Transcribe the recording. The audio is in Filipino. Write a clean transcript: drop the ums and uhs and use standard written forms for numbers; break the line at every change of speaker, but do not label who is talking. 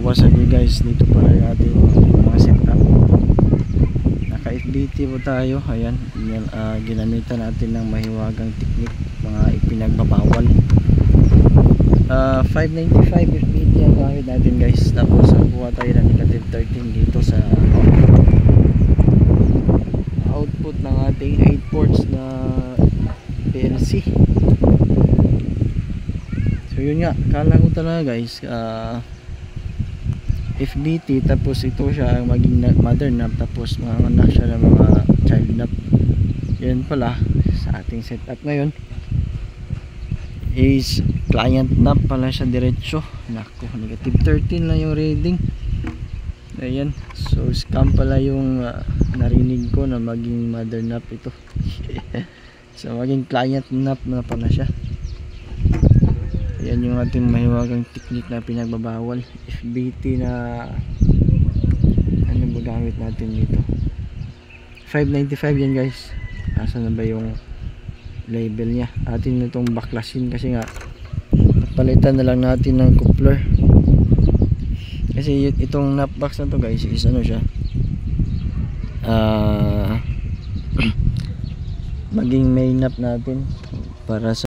What's up guys, dito pala yung ating mga setup. Naka FBT po tayo. Ayan, ginamitan natin ng mahiwagang technique, mga ipinagbabawal. 595 FBT ang gamit natin guys. Tapos kuha tayo ng negative 13 dito sa output ng ating 8 ports na PLC. So yun nga, kala ko talaga guys, FBT tapos ito siya ang maging mother knob, tapos mga anak siya ng mga child knob. Yan pala sa ating setup ngayon is client knob pala siya diretso. Naku, negative 13 lang yung reading. Ayan, so scam pala yung narinig ko na maging mother knob ito. So maging client knob na pala siya. Yan yung ating mahiwagang technique na pinagbabawal. FBT na ano ba gamit natin dito? 595 yan guys. Asa na ba yung label nya? Atin na itong baklasin kasi nga palitan na lang natin ng coupler. Kasi itong nut box na to guys is ano siya, maging main nut natin para sa